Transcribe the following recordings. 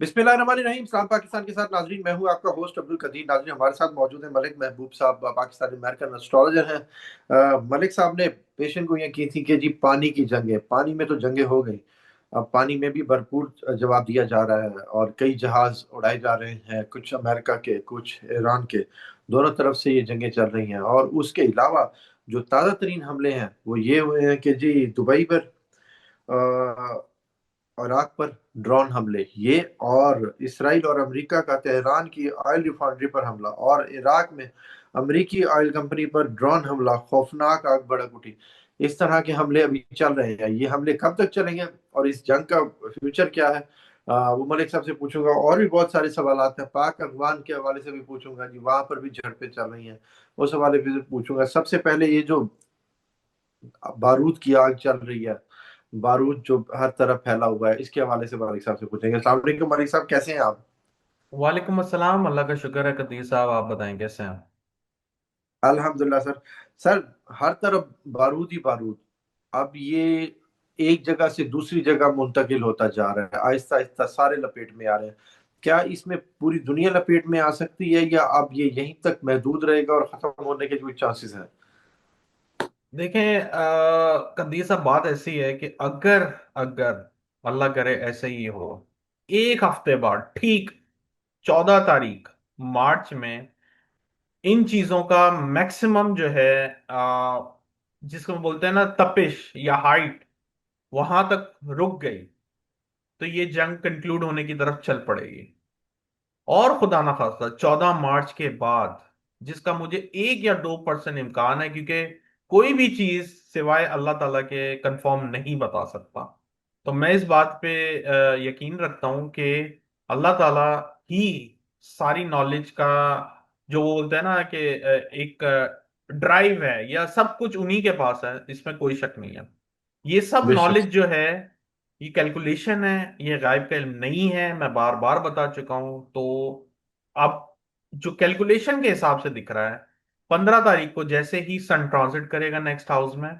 बिस्मिल्लाहिर्रहमानिर्रहीम। सलाम पाकिस्तान के साथ नाजरीन, मैं हूं आपका होस्ट अब्दुल कदीर। नाजरीन, हमारे साथ मौजूद है मलिक महबूब साहब, पाकिस्तानी अमेरिकन एस्ट्रोलॉजर हैं। मलिक साहब ने पेशेंट को ये की थी कि जी पानी की जंगें, पानी में तो जंगें हो गई, अब पानी में भी भरपूर जवाब दिया जा रहा है और कई जहाज उड़ाए जा रहे हैं, कुछ अमेरिका के कुछ ईरान के, दोनों तरफ से ये जंगें चल रही हैं। और उसके अलावा जो ताज़ा तरीन हमले हैं वो ये हुए हैं कि जी दुबई पर, इराक पर ड्रोन हमले, ये और इसराइल और अमेरिका का तेहरान की ऑयल रिफाइनरी पर हमला, और इराक में अमेरिकी ऑयल कंपनी पर ड्रोन हमला, खौफनाक आग भड़क उठी। इस तरह के हमले अभी चल रहे हैं। ये हमले कब तक चलेंगे और इस जंग का फ्यूचर क्या है, वो मलिक साहब से पूछूंगा। और भी बहुत सारे सवाल हैं, पाक अफगान के हवाले से भी पूछूंगा जी, वहां पर भी झड़पें चल रही हैं, उस हवाले से भी पूछूंगा। सबसे पहले ये जो बारूद की आग चल रही है, बारूद जो हर तरफ फैला हुआ है, इसके हवाले से मलिक साहब से पूछेंगे। अस्सलाम वालेकुम मलिक साहब, कैसे हैं आप? वालेकुम अस्सलाम। अल्लाह का शुक्र है। कदीर साहब, आप बताएं कैसे हैं? अल्हम्दुलिल्लाह सर। सर, हर तरफ बारूद ही बारूद। अब ये एक जगह से दूसरी जगह मुंतकिल होता जा रहा है, आहिस्ता आहिस्ता सारे लपेट में आ रहे हैं। क्या इसमें पूरी दुनिया लपेट में आ सकती है, या अब ये यहीं तक महदूद रहेगा और खत्म होने के कोई चांसेस हैं? देखें, कदीर साहब, बात ऐसी है कि अगर अगर अल्लाह करे ऐसे ही हो, एक हफ्ते बाद ठीक 14 तारीख मार्च में इन चीजों का मैक्सिमम जो है, जिसको बोलते हैं ना तपिश या हाइट, वहां तक रुक गई तो ये जंग कंक्लूड होने की तरफ चल पड़ेगी। और खुदा ना खास्ता 14 मार्च के बाद, जिसका मुझे 1 या 2% इम्कान है, क्योंकि कोई भी चीज सिवाय अल्लाह ताला के कंफर्म नहीं बता सकता। तो मैं इस बात पे यकीन रखता हूं कि अल्लाह ताला ही सारी नॉलेज का, जो वो बोलते हैं ना कि एक ड्राइव है या सब कुछ उन्हीं के पास है, इसमें कोई शक नहीं है। ये सब बेशक। नॉलेज जो है, ये कैलकुलेशन है, ये गायब का इल्म नहीं है, मैं बार बार बता चुका हूं। तो अब जो कैलकुलेशन के हिसाब से दिख रहा है, 15 तारीख को जैसे ही सन ट्रांजिट करेगा नेक्स्ट हाउस में,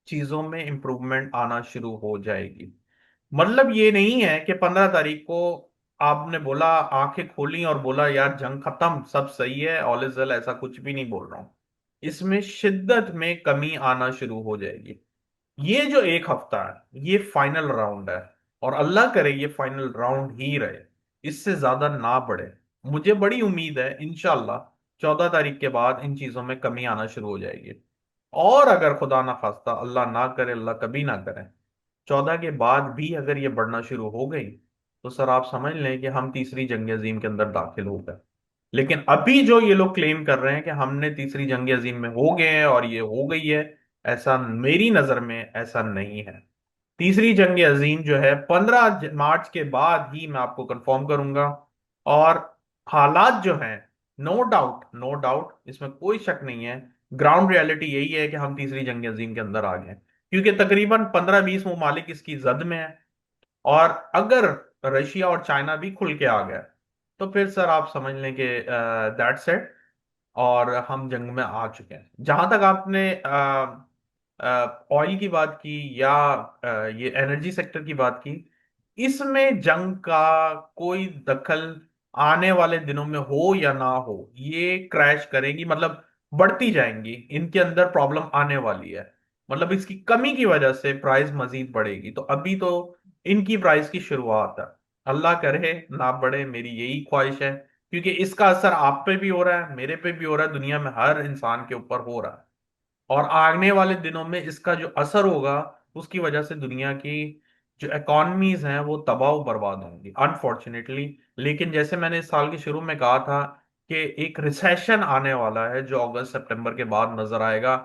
चीजों में इंप्रूवमेंट आना शुरू हो जाएगी। मतलब ये नहीं है कि 15 तारीख को आपने बोला, आंखें खोली और बोला यार जंग खत्म, सब सही है, ऑल इज वेल, ऐसा कुछ भी नहीं बोल रहा हूं। इसमें शिद्दत में कमी आना शुरू हो जाएगी। ये जो एक हफ्ता है ये फाइनल राउंड है, और अल्लाह करे ये फाइनल राउंड ही रहे, इससे ज्यादा ना बढ़े। मुझे बड़ी उम्मीद है इंशाल्लाह 14 तारीख के बाद इन चीजों में कमी आना शुरू हो जाएगी। और अगर खुदा ना खास्ता, अल्लाह ना करे, अल्लाह कभी ना करे, 14 के बाद भी अगर ये बढ़ना शुरू हो गई, तो सर आप समझ लें कि हम तीसरी जंग अजीम के अंदर दाखिल हो गए। लेकिन अभी जो ये लोग क्लेम कर रहे हैं कि हमने तीसरी जंग अजीम में हो गए हैं और ये हो गई है, ऐसा मेरी नजर में ऐसा नहीं है। तीसरी जंग अजीम जो है 15 मार्च के बाद ही मैं आपको कंफर्म करूंगा। और हालात जो हैं, नो डाउट नो डाउट, इसमें कोई शक नहीं है, ग्राउंड रियलिटी यही है कि हम तीसरी जंग अजीम के अंदर आ गए हैं, क्योंकि तकरीबन 15-20 ममालिक इसकी जद में है। और अगर रशिया और चाइना भी खुल के आ गया, तो फिर सर आप समझ लें कि दैट्स इट, और हम जंग में आ चुके हैं। जहां तक आपने ऑयल की बात की या ये एनर्जी सेक्टर की बात की, इसमें जंग का कोई दखल आने वाले दिनों में हो या ना हो, ये क्रैश करेगी, मतलब बढ़ती जाएंगी, इनके अंदर प्रॉब्लम आने वाली है। मतलब इसकी कमी की वजह से प्राइस मजीद बढ़ेगी। तो अभी तो इनकी प्राइस की शुरुआत है, अल्लाह करे ना बढ़े, मेरी यही ख्वाहिश है, क्योंकि इसका असर आप पे भी हो रहा है, मेरे पे भी हो रहा है, दुनिया में हर इंसान के ऊपर हो रहा है। और आने वाले दिनों में इसका जो असर होगा, उसकी वजह से दुनिया की जो इकॉनमीज हैं वो तबाह और बर्बाद होंगी अनफॉर्चुनेटली। लेकिन जैसे मैंने इस साल के शुरू में कहा था कि एक रिसेशन आने वाला है जो अगस्त सितंबर के बाद नजर आएगा।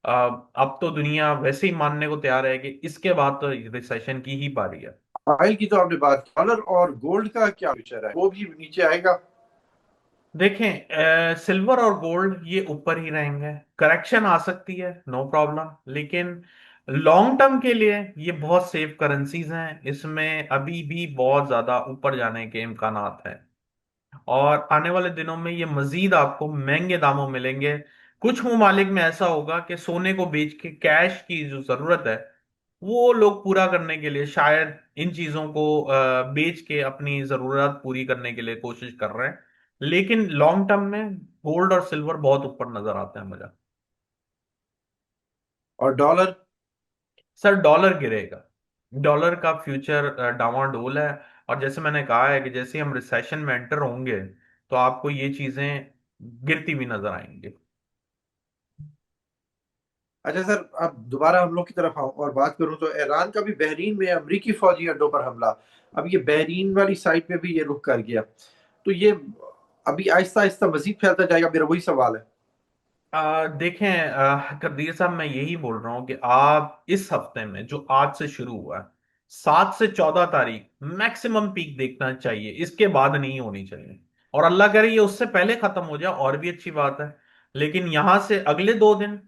अब तो दुनिया वैसे ही मानने को तैयार है कि इसके बाद तो रिसेशन की ही बारी है। ऑयल की तो आपने बात की, डॉलर और गोल्ड का क्या फ्यूचर है, वो भी नीचे आएगा? देखें, सिल्वर और गोल्ड ये ऊपर ही रहेंगे, करेक्शन आ सकती है, नो प्रॉब्लम, लेकिन लॉन्ग टर्म के लिए ये बहुत सेफ करेंसीज हैं, इसमें अभी भी बहुत ज्यादा ऊपर जाने के इम्कानात हैं। और आने वाले दिनों में ये मजीद आपको महंगे दामों मिलेंगे। कुछ ममालिक में ऐसा होगा कि सोने को बेच के कैश की जो जरूरत है वो लोग पूरा करने के लिए शायद इन चीजों को बेच के अपनी जरूरत पूरी करने के लिए कोशिश कर रहे हैं। लेकिन लॉन्ग टर्म में गोल्ड और सिल्वर बहुत ऊपर नजर आते हैं मुझे। और डॉलर? सर डॉलर गिरेगा। डॉलर का फ्यूचर डावाडोल है। और जैसे मैंने कहा है कि जैसे ही हम रिसेशन में एंटर होंगे तो आपको ये चीजें गिरती हुई नजर आएंगी। अच्छा सर, अब दोबारा हम लोग की तरफ आऊं और बात करूं तो ईरान का भी बहरीन में अमेरिकी फौजी अड्डों पर हमला। अब ये बहरीन वाली साइड पे भी ये रुक कर गया, तो ये अभी आहिस्ता आहिस्ता मजीद फैलता जाएगा, मेरा वही सवाल है। देखें कबीर साहब, मैं यही बोल रहा हूं कि आप इस हफ्ते में जो आज से शुरू हुआ है, 7 से 14 तारीख मैक्सिमम पीक देखना चाहिए, इसके बाद नहीं होनी चाहिए। और अल्लाह करे ये उससे पहले खत्म हो जाए और भी अच्छी बात है। लेकिन यहां से अगले 2 दिन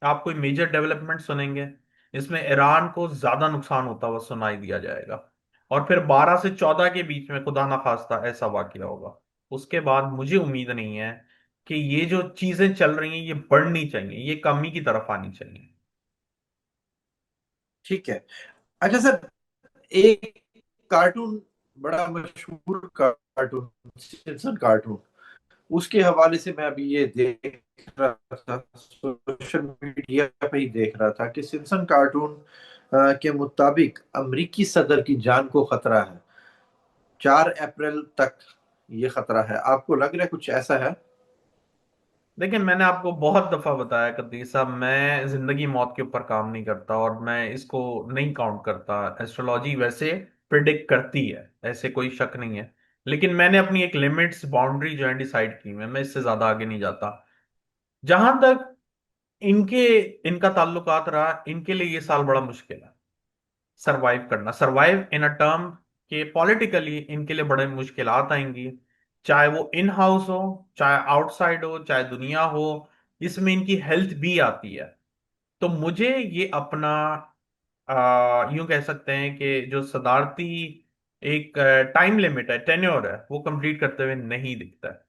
आप कोई मेजर डेवलपमेंट सुनेंगे, इसमें ईरान को ज्यादा नुकसान होता हुआ सुनाई दिया जाएगा। और फिर 12 से 14 के बीच में खुदा ना खास्ता ऐसा वाकया होगा। उसके बाद मुझे उम्मीद नहीं है कि ये जो चीजें चल रही हैं ये बढ़नी चाहिए, ये कमी की तरफ आनी चाहिए। ठीक है। अच्छा सर, एक कार्टून, बड़ा मशहूर कार्टून, सिम्पसन कार्टून, उसके हवाले से मैं अभी ये देख रहा था, सोशल मीडिया पे ही देख रहा था कि सिम्पसन कार्टून के मुताबिक अमेरिकी सदर की जान को खतरा है। 4 अप्रैल तक ये खतरा है। आपको लग रहा है कुछ ऐसा है? देखिए, मैंने आपको बहुत दफा बताया कदीर साहब, मैं जिंदगी मौत के ऊपर काम नहीं करता और मैं इसको नहीं काउंट करता। एस्ट्रोलॉजी वैसे प्रिडिक्ट करती है, ऐसे कोई शक नहीं है। लेकिन मैंने अपनी एक लिमिट्स बाउंड्री जो है डिसाइड की है, मैं इससे ज्यादा आगे नहीं जाता। जहां तक इनके इनका ताल्लुकात रहा, इनके लिए ये साल बड़ा मुश्किल है सरवाइव करना। सरवाइव इन अ टर्म के पॉलिटिकली इनके लिए बड़े मुश्किलात आएंगी, चाहे वो इन हाउस हो, चाहे आउटसाइड हो, चाहे दुनिया हो। इसमें इनकी हेल्थ भी आती है। तो मुझे ये अपना यूं कह सकते हैं कि जो सदारती एक टाइम लिमिट है, टेन्योर है, वो कंप्लीट करते हुए नहीं दिखता है।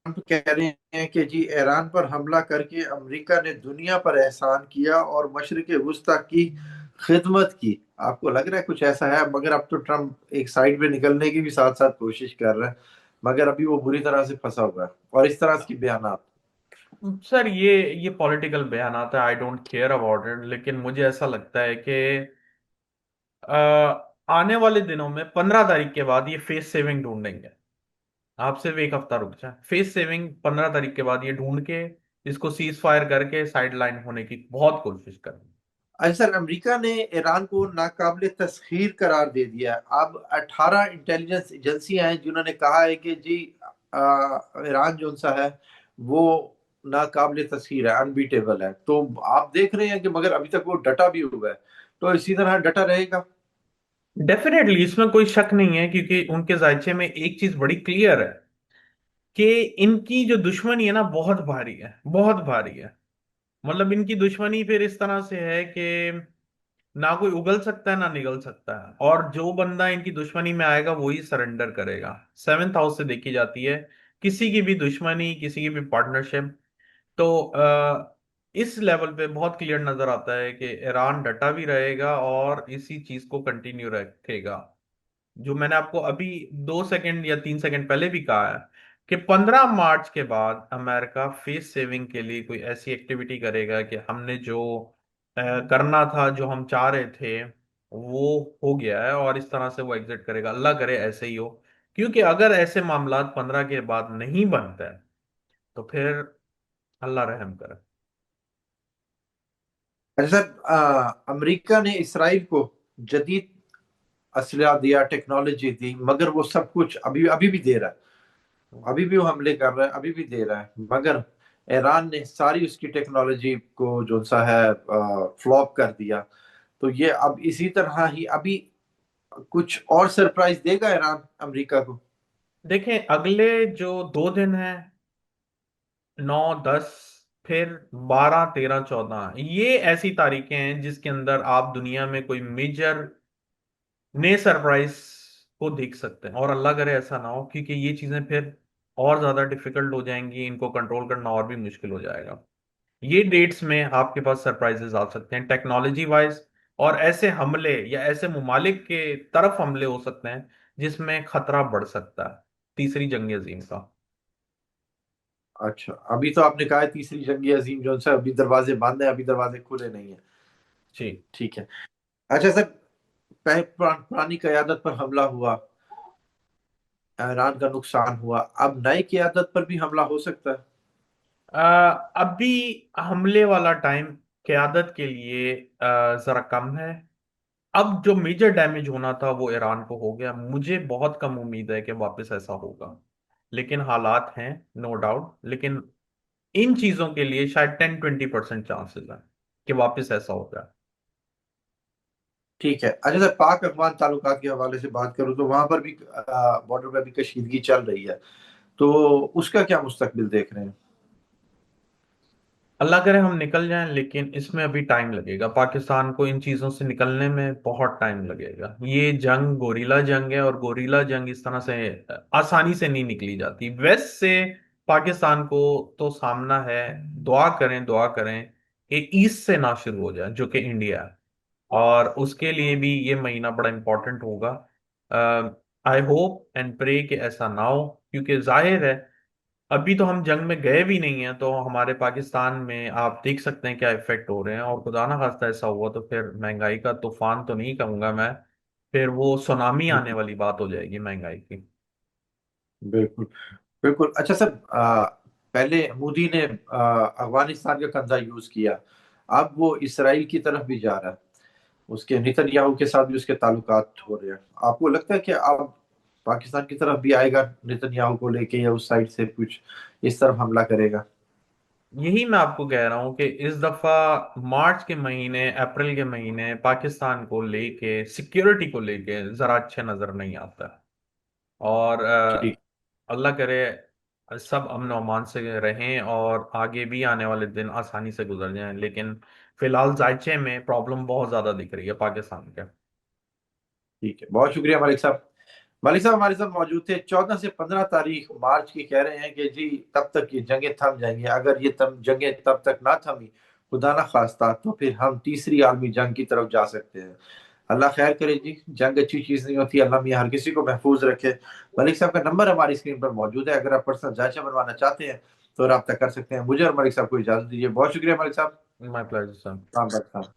ट्रंप कह रहे हैं कि जी ईरान पर हमला करके अमेरिका ने दुनिया पर एहसान किया और मशरिक वस्ता की खिदमत की। आपको लग रहा है कुछ ऐसा है? मगर अब तो ट्रंप एक साइड पे निकलने की भी साथ साथ कोशिश कर रहा है, मगर अभी वो बुरी तरह से फंसा हुआ है और इस तरह की बयान। सर ये पॉलिटिकल बयानात है, I don't care about it. लेकिन मुझे ऐसा लगता है कि आने वाले दिनों में 15 तारीख के बाद ये फेस सेविंग ढूंढेंगे। आप सिर्फ एक हफ्ता रुक जाए, फेस सेविंग 15 तारीख के बाद ये ढूंढ के इसको सीज फायर करके साइड लाइन होने की बहुत कोशिश करें। अच्छा सर, अमेरिका ने ईरान को नाकाबिल तस्खीर करार दे दिया है। अब 18 इंटेलिजेंस एजेंसियां हैं जिन्होंने कहा है कि जी ईरान जो सा है वो नाकाबिल तस्खीर है, अनबीटेबल है। तो आप देख रहे हैं कि मगर अभी तक वो डटा भी हुआ है, तो इसी तरह डटा रहेगा। डेफिनेटली इसमें कोई शक नहीं है, क्योंकि उनके जायचे में एक चीज बड़ी क्लियर है कि इनकी जो दुश्मनी है ना, बहुत भारी है, बहुत भारी है। मतलब इनकी दुश्मनी फिर इस तरह से है कि ना कोई उगल सकता है ना निगल सकता है, और जो बंदा इनकी दुश्मनी में आएगा वही सरेंडर करेगा। 7th हाउस से देखी जाती है किसी की भी दुश्मनी, किसी की भी पार्टनरशिप। तो इस लेवल पे बहुत क्लियर नजर आता है कि ईरान डटा भी रहेगा और इसी चीज को कंटिन्यू रखेगा। जो मैंने आपको अभी 2 सेकंड या 3 सेकंड पहले भी कहा है कि 15 मार्च के बाद अमेरिका फेस सेविंग के लिए कोई ऐसी एक्टिविटी करेगा कि हमने जो करना था, जो हम चाह रहे थे, वो हो गया है, और इस तरह से वो एग्जिट करेगा। अल्लाह करे ऐसे ही हो। क्योंकि अगर ऐसे मामलात 15 के बाद नहीं बनते हैं तो फिर अल्लाह रहम करे। अच्छा सर, अमेरिका ने इसराइल को जदीद असलहा दिया, टेक्नोलॉजी दी, मगर वो सब कुछ अभी अभी भी दे रहा है। अभी भी वो हमले कर रहा है, अभी भी दे रहा है, मगर ईरान ने सारी उसकी टेक्नोलॉजी को जो सा है फ्लॉप कर दिया। तो ये अब इसी तरह ही अभी कुछ और सरप्राइज देगा ईरान अमेरिका को? देखें, अगले जो 2 दिन हैं, 9, 10, फिर 12, 13, 14, ये ऐसी तारीखें हैं जिसके अंदर आप दुनिया में कोई मेजर नए सरप्राइज को देख सकते हैं। और अल्लाह करे ऐसा ना हो, क्योंकि ये चीजें फिर और ज्यादा डिफिकल्ट हो जाएंगी, इनको कंट्रोल करना और भी मुश्किल हो जाएगा। ये डेट्स में आपके पास सरप्राइजेस आ सकते हैं टेक्नोलॉजी वाइज, और ऐसे हमले या ऐसे ममालिक के तरफ हमले हो सकते हैं जिसमें खतरा बढ़ सकता है तीसरी जंग अजीम का। अच्छा, अभी तो आपने कहा है तीसरी जंग अजीम जो है अभी दरवाजे बंद है, अभी दरवाजे खुले नहीं है। जी। ठीक है। अच्छा सर, पुरानी कयादत पर हमला हुआ, ईरान का नुकसान हुआ, अब नई क़यादत पर भी हमला हो सकता है? अभी हमले वाला टाइम क़यादत के लिए जरा कम है। अब जो मेजर डैमेज होना था वो ईरान को हो गया, मुझे बहुत कम उम्मीद है कि वापस ऐसा होगा, लेकिन हालात हैं, नो डाउट। लेकिन इन चीजों के लिए शायद 10-20% चांसेस है कि वापस ऐसा हो जाए। ठीक है। अच्छा सर, पाक अफगान ताल्लुकात के हवाले से बात करूं तो वहां पर भी बॉर्डर पर भी कशीदगी चल रही है, तो उसका क्या मुस्तकबिल देख रहे हैं? अल्लाह करे हम निकल जाएं, लेकिन इसमें अभी टाइम लगेगा, पाकिस्तान को इन चीजों से निकलने में बहुत टाइम लगेगा। ये जंग गोरीला जंग है, और गोरीला जंग इस तरह से आसानी से नहीं निकली जाती। वेस्ट से पाकिस्तान को तो सामना है, दुआ करें दुआ करें कि ईस्ट से ना शुरू हो जाए जो कि इंडिया है, और उसके लिए भी ये महीना बड़ा इंपॉर्टेंट होगा। आई होप एंड प्रे कि ऐसा ना हो, क्योंकि जाहिर है अभी तो हम जंग में गए भी नहीं हैं, तो हमारे पाकिस्तान में आप देख सकते हैं क्या इफेक्ट हो रहे हैं। और खुदा ना खास्ता ऐसा हुआ तो फिर महंगाई का तूफान तो नहीं कहूंगा मैं, फिर वो सुनामी आने हम्म, वाली बात हो जाएगी महंगाई की। बिल्कुल। बिल्कुल। अच्छा सर, पहले मोदी ने अफगानिस्तान का कंधा यूज किया, अब वो इसराइल की तरफ भी जा रहा है, उसके नेतन्याहू के साथ भी उसके ताल्लुकात हो रहे हैं। आपको लगता है कि अब पाकिस्तान की तरफ भी आएगा नेतन्याहू को लेके, या उस साइड से कुछ इस तरफ हमला करेगा? यही मैं आपको कह रहा हूं कि इस दफा मार्च के महीने, अप्रैल के महीने पाकिस्तान को लेके, सिक्योरिटी को लेके जरा अच्छे नजर नहीं आता। और ठीक। अल्लाह करे सब अमन और अमान से रहें, और आगे भी आने वाले दिन आसानी से गुजर जाएं। लेकिन फिलहाल जायचे में प्रॉब्लम बहुत ज्यादा दिख रही है पाकिस्तान के। ठीक है, बहुत शुक्रिया मालिक साहब। मालिक साहब हमारे साथ मौजूद थे। 14 से 15 तारीख मार्च की कह रहे हैं कि जी तब तक ये जंगें थम जाएंगी। अगर ये जंगें तब तक ना थमी, खुदा ना खास्ता, तो फिर हम तीसरी आलमी जंग की तरफ जा सकते हैं। अल्लाह खैर करे जी। जंग अच्छी चीज नहीं होती। अल्लाह मियां हर किसी को महफूज रखे। मलिक साहब का नंबर हमारी स्क्रीन पर मौजूद है, अगर आप पर्सनल जायचा बनवाना चाहते हैं तो रब्ता कर सकते हैं। मुझे और मलिक साहब को इजाजत दीजिए। बहुत शुक्रिया मलिक साहब। My pleasure sir. साहब